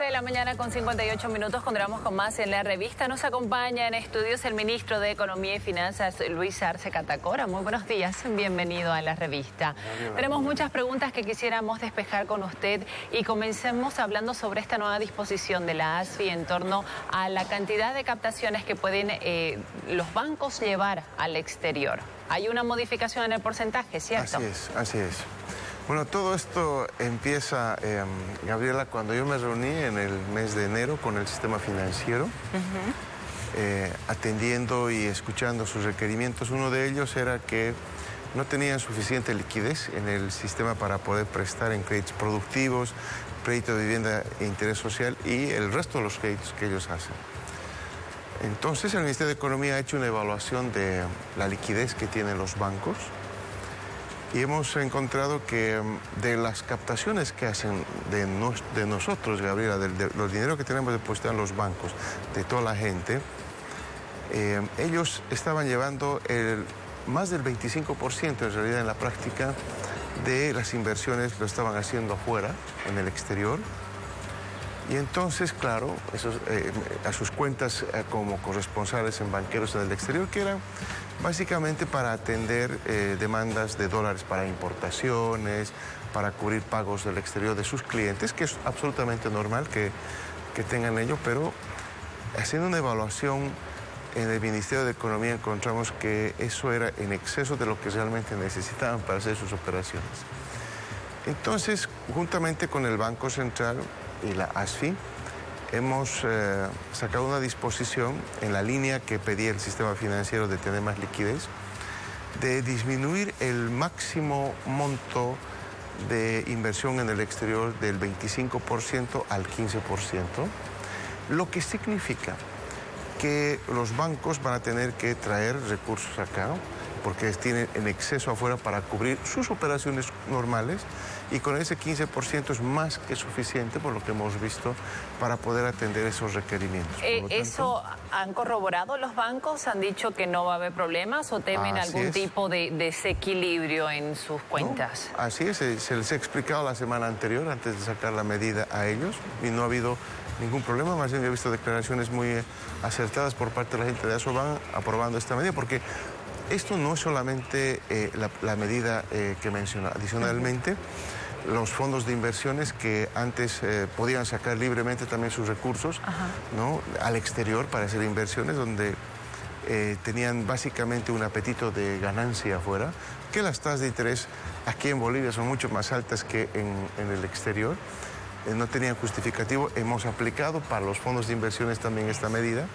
11 de la mañana con 58 minutos. Continuamos con más en la revista. Nos acompaña en estudios el ministro de Economía y Finanzas, Luis Arce Catacora. Muy buenos días, bienvenido a la revista. Tenemos muchas preguntas que quisiéramos despejar con usted y comencemos hablando sobre esta nueva disposición de la ASFI en torno a la cantidad de captaciones que pueden los bancos llevar al exterior. Hay una modificación en el porcentaje, ¿cierto? Así es. Bueno, todo esto empieza, Gabriela, cuando yo me reuní en el mes de enero con el sistema financiero, atendiendo y escuchando sus requerimientos. Uno de ellos era que no tenían suficiente liquidez en el sistema para poder prestar en créditos productivos, crédito de vivienda e interés social y el resto de los créditos que ellos hacen. Entonces, el Ministerio de Economía ha hecho una evaluación de la liquidez que tienen los bancos. Y hemos encontrado que de las captaciones que hacen de nosotros, Gabriela, de los dineros que tenemos depositado en los bancos, de toda la gente, ellos estaban llevando más del 25% en realidad en la práctica de las inversiones lo estaban haciendo afuera, en el exterior. Y entonces, claro, a sus cuentas como corresponsales en banqueros en el exterior, que eran básicamente para atender demandas de dólares para importaciones, para cubrir pagos del exterior de sus clientes, que es absolutamente normal que tengan ello, pero haciendo una evaluación en el Ministerio de Economía encontramos que eso era en exceso de lo que realmente necesitaban para hacer sus operaciones. Entonces, juntamente con el Banco Central y la ASFI, hemos sacado una disposición en la línea que pedía el sistema financiero de tener más liquidez, de disminuir el máximo monto de inversión en el exterior del 25% al 15%, lo que significa que los bancos van a tener que traer recursos acá, porque tienen en exceso afuera para cubrir sus operaciones normales y con ese 15% es más que suficiente, por lo que hemos visto, para poder atender esos requerimientos. ¿Eso han corroborado los bancos? ¿Han dicho que no va a haber problemas o temen algún tipo de desequilibrio en sus cuentas? No, así es, se les ha explicado la semana anterior, antes de sacar la medida a ellos, y no ha habido ningún problema. Más bien he visto declaraciones muy acertadas por parte de la gente de ASOBAN aprobando esta medida, porque esto no es solamente la medida que menciona. Adicionalmente, los fondos de inversiones que antes podían sacar libremente también sus recursos, ¿no?, al exterior para hacer inversiones, donde tenían básicamente un apetito de ganancia afuera, que las tasas de interés aquí en Bolivia son mucho más altas que en el exterior. No tenían justificativo. Hemos aplicado para los fondos de inversiones también esta medida.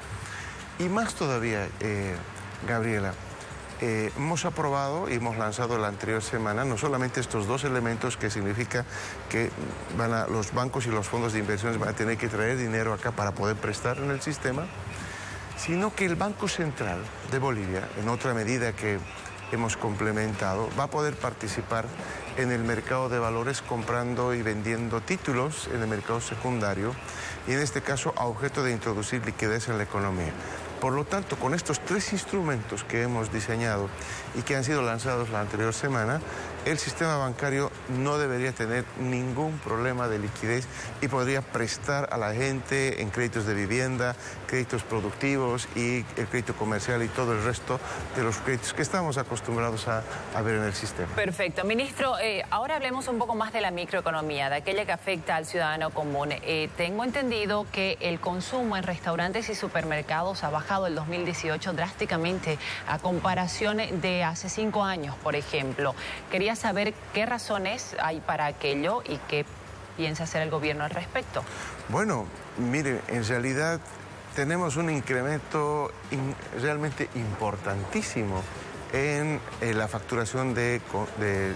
Y más todavía, Gabriela, hemos aprobado y hemos lanzado la anterior semana no solamente estos dos elementos, que significa que los bancos y los fondos de inversiones van a tener que traer dinero acá para poder prestar en el sistema, sino que el Banco Central de Bolivia, en otra medida que hemos complementado, va a poder participar en el mercado de valores comprando y vendiendo títulos en el mercado secundario y en este caso a objeto de introducir liquidez en la economía. Por lo tanto, con estos tres instrumentos que hemos diseñado y que han sido lanzados la anterior semana, el sistema bancario no debería tener ningún problema de liquidez y podría prestar a la gente en créditos de vivienda, créditos productivos y el crédito comercial y todo el resto de los créditos que estamos acostumbrados a ver en el sistema. Perfecto. Ministro, ahora hablemos un poco más de la microeconomía, de aquella que afecta al ciudadano común. Tengo entendido que el consumo en restaurantes y supermercados ha bajado el 2018 drásticamente a comparación de hace 5 años, por ejemplo. Quería saber qué razones hay para aquello y qué piensa hacer el gobierno al respecto. Bueno, mire, en realidad tenemos un incremento realmente importantísimo en la facturación de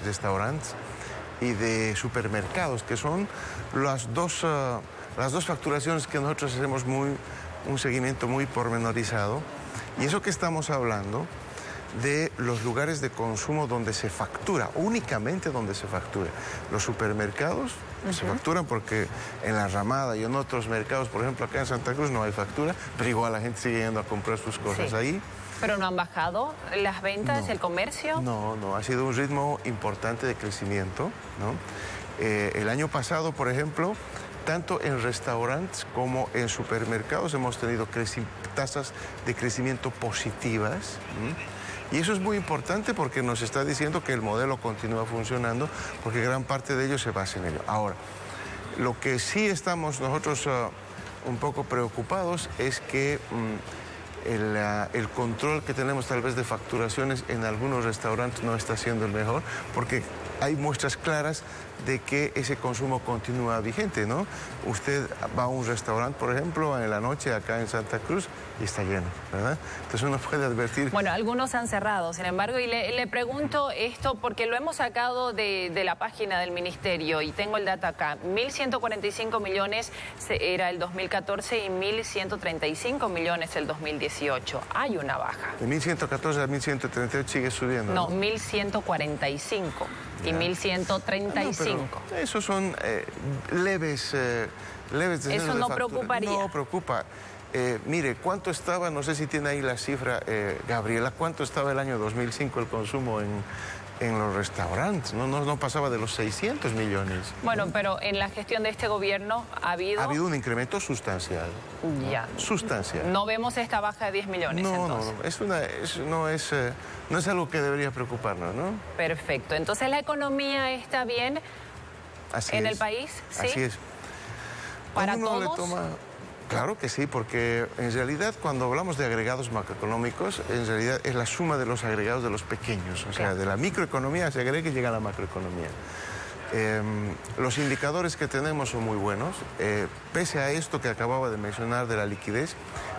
restaurantes y de supermercados, que son las dos facturaciones que nosotros hacemos un seguimiento muy pormenorizado. Y eso que estamos hablando de los lugares de consumo donde se factura, únicamente donde se factura. Los supermercados se facturan porque en la Ramada y en otros mercados, por ejemplo acá en Santa Cruz no hay factura, pero igual la gente sigue yendo a comprar sus cosas ahí. ¿Pero no han bajado las ventas, no, el comercio? No, ha sido un ritmo importante de crecimiento, ¿no? El año pasado, por ejemplo, tanto en restaurantes como en supermercados hemos tenido tasas de crecimiento positivas. Y eso es muy importante porque nos está diciendo que el modelo continúa funcionando, porque gran parte de ello se basa en ello. Ahora, lo que sí estamos nosotros un poco preocupados es que el control que tenemos tal vez de facturaciones en algunos restaurantes no está siendo el mejor, porque hay muestras claras de que ese consumo continúa vigente, ¿no? Usted va a un restaurante, por ejemplo, en la noche acá en Santa Cruz y está lleno, ¿verdad? Entonces uno puede advertir... Bueno, algunos han cerrado, sin embargo, y le pregunto esto porque lo hemos sacado de la página del ministerio y tengo el dato acá. 1.145 millones era el 2014 y 1.135 millones el 2018. Hay una baja. De 1.114 a 1.138 sigue subiendo. No, 1.145 y 1.135. No, esos son leves ¿Eso no preocuparía? No preocupa. Mire, ¿cuánto estaba? No sé si tiene ahí la cifra, Gabriela, ¿cuánto estaba el año 2005 el consumo en los restaurantes? No pasaba de los 600 millones. Bueno, pero en la gestión de este gobierno ha habido... Ha habido un incremento sustancial. Ya. Sustancial. No vemos esta baja de 10 millones, entonces. No, no es algo que debería preocuparnos, ¿no? Perfecto. Entonces, ¿la economía está bien en el país? ¿Sí? Así es. ¿Para todos? Claro que sí, porque en realidad cuando hablamos de agregados macroeconómicos, en realidad es la suma de los agregados de los pequeños, o sea, de la microeconomía se agrega y llega a la macroeconomía. Los indicadores que tenemos son muy buenos. Pese a esto que acababa de mencionar de la liquidez,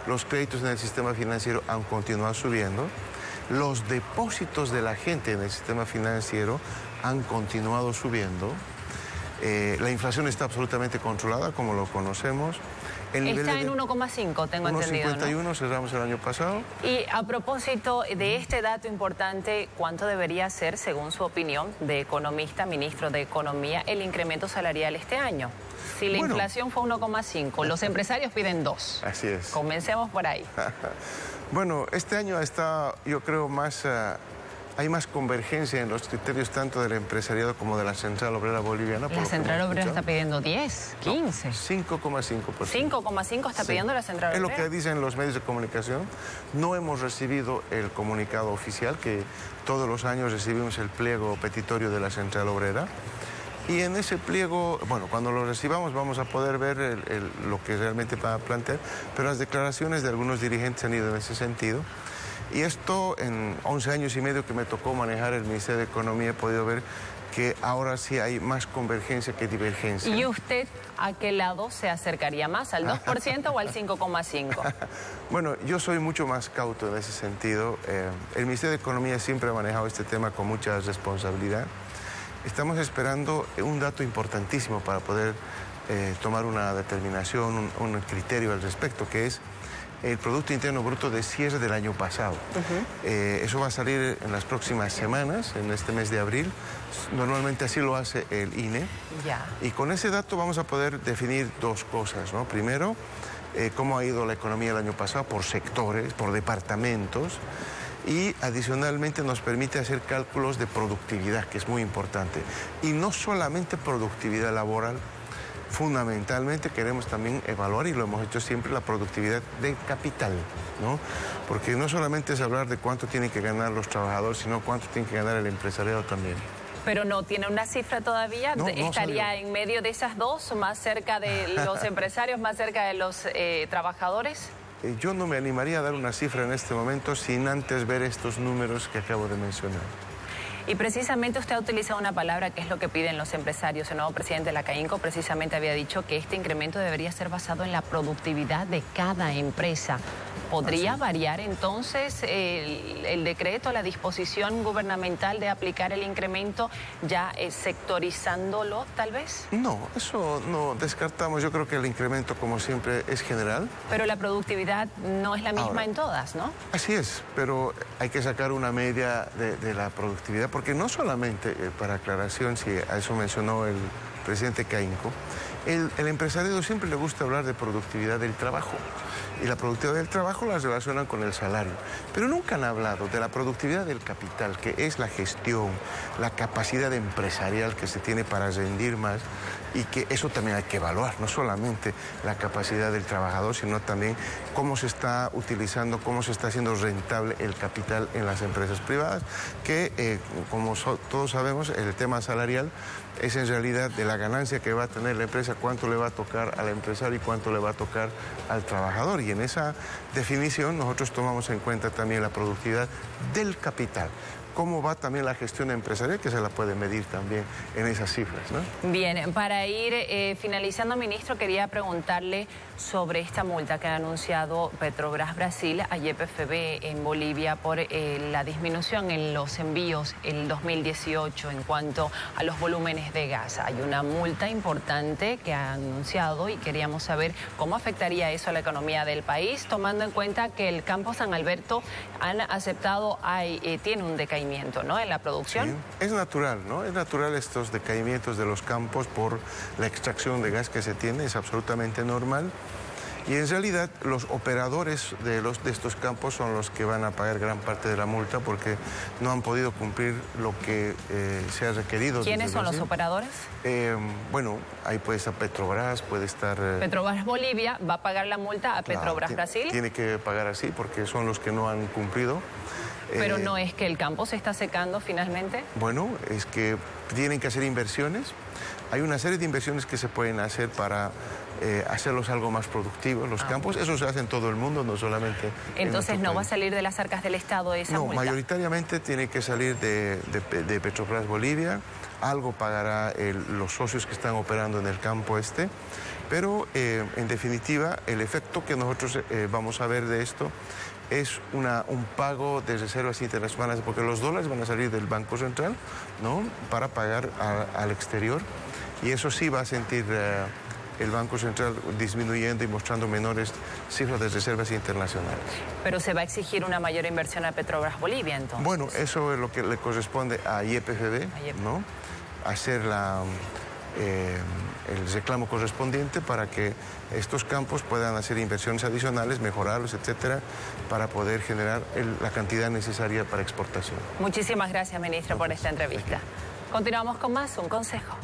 los créditos en el sistema financiero han continuado subiendo. Los depósitos de la gente en el sistema financiero han continuado subiendo. La inflación está absolutamente controlada, como lo conocemos. Está en 1,5, tengo entendido, 1,51 ¿no? cerramos el año pasado. Y a propósito de este dato importante, ¿cuánto debería ser, según su opinión, de economista, ministro de Economía, el incremento salarial este año? Si la inflación fue 1,5, los empresarios piden 2. Así es. Comencemos por ahí. Bueno, este año está, yo creo, hay más convergencia en los criterios tanto del empresariado como de la Central Obrera Boliviana. La Central Obrera está pidiendo 10, 15. 5,5%. 5,5 está pidiendo la Central Obrera. Es lo que dicen los medios de comunicación. No hemos recibido el comunicado oficial, que todos los años recibimos el pliego petitorio de la Central Obrera. Y en ese pliego, bueno, cuando lo recibamos vamos a poder ver lo que realmente va a plantear, pero las declaraciones de algunos dirigentes han ido en ese sentido. Y esto, en 11 años y medio que me tocó manejar el Ministerio de Economía, he podido ver que ahora sí hay más convergencia que divergencia. ¿Y usted a qué lado se acercaría más, al 2% o al 5,5%? Bueno, yo soy mucho más cauto en ese sentido. El Ministerio de Economía siempre ha manejado este tema con mucha responsabilidad. Estamos esperando un dato importantísimo para poder tomar una determinación, un criterio al respecto, que es el Producto Interno Bruto de cierre del año pasado. Eso va a salir en las próximas semanas, en este mes de abril. Normalmente así lo hace el INE. Ya. Y con ese dato vamos a poder definir dos cosas, ¿no? Primero, cómo ha ido la economía el año pasado por sectores, por departamentos. Y adicionalmente nos permite hacer cálculos de productividad, que es muy importante. Y no solamente productividad laboral, fundamentalmente queremos también evaluar, y lo hemos hecho siempre, la productividad del capital, ¿no? Porque no solamente es hablar de cuánto tienen que ganar los trabajadores, sino cuánto tiene que ganar el empresariado también. Pero no tiene una cifra todavía. No, ¿Estaría en medio de esas dos, más cerca de los empresarios, más cerca de los trabajadores? Yo no me animaría a dar una cifra en este momento sin antes ver estos números que acabo de mencionar. Y precisamente usted ha utilizado una palabra que es lo que piden los empresarios. El nuevo presidente de la CAINCO precisamente había dicho que este incremento debería ser basado en la productividad de cada empresa. ¿Podría variar entonces el decreto, la disposición gubernamental de aplicar el incremento ya sectorizándolo tal vez? No, eso no descartamos. Yo creo que el incremento, como siempre, es general. Pero la productividad no es la misma ahora, en todas, ¿no? Así es, pero hay que sacar una media de la productividad, porque no solamente, para aclaración, si a eso mencionó el presidente CAINCO, el empresariado siempre le gusta hablar de productividad del trabajo. Y la productividad del trabajo la relacionan con el salario. Pero nunca han hablado de la productividad del capital, que es la gestión, la capacidad empresarial que se tiene para rendir más y que eso también hay que evaluar, no solamente la capacidad del trabajador, sino también cómo se está utilizando, cómo se está haciendo rentable el capital en las empresas privadas, que como todos sabemos, el tema salarial es en realidad de la ganancia que va a tener la empresa, cuánto le va a tocar al empresario y cuánto le va a tocar al trabajador. Y en esa definición nosotros tomamos en cuenta también la productividad del capital. Cómo va también la gestión empresarial, que se la puede medir también en esas cifras, ¿no? Bien, para ir finalizando, ministro, quería preguntarle sobre esta multa que ha anunciado Petrobras Brasil a YPFB en Bolivia por la disminución en los envíos en 2018 en cuanto a los volúmenes de gas. Hay una multa importante que ha anunciado y queríamos saber cómo afectaría eso a la economía del país, tomando en cuenta que el campo San Alberto han aceptado, tiene un decaimiento, ¿no?, en la producción. Sí, es natural, ¿no? Es natural estos decaimientos de los campos por la extracción de gas que se tiene, es absolutamente normal. Y en realidad los operadores de estos campos son los que van a pagar gran parte de la multa porque no han podido cumplir lo que se ha requerido. ¿Quiénes son los operadores? Bueno, ahí puede estar Petrobras, puede estar... Petrobras Bolivia va a pagar la multa a Petrobras Brasil. Tiene que pagar así porque son los que no han cumplido. Pero no es que el campo se está secando finalmente. Bueno, es que tienen que hacer inversiones. Hay una serie de inversiones que se pueden hacer para hacerlos algo más productivos, los campos. Eso se hace en todo el mundo, no solamente Entonces no va a salir de las arcas del Estado esa multa. No, mayoritariamente tiene que salir de Petrobras Bolivia. Algo pagará los socios que están operando en el campo este. Pero, en definitiva, el efecto que nosotros vamos a ver de esto es un pago de reservas internacionales, porque los dólares van a salir del Banco Central, ¿no?, para pagar al exterior, y eso sí va a sentir el Banco Central disminuyendo y mostrando menores cifras de reservas internacionales. Pero se va a exigir una mayor inversión a Petrobras Bolivia, entonces. Bueno, eso es lo que le corresponde a YPFB, ¿no?, hacer el reclamo correspondiente para que estos campos puedan hacer inversiones adicionales, mejorarlos, etcétera, para poder generar la cantidad necesaria para exportación. Muchísimas gracias, ministro, por esta entrevista. Continuamos con más, un consejo.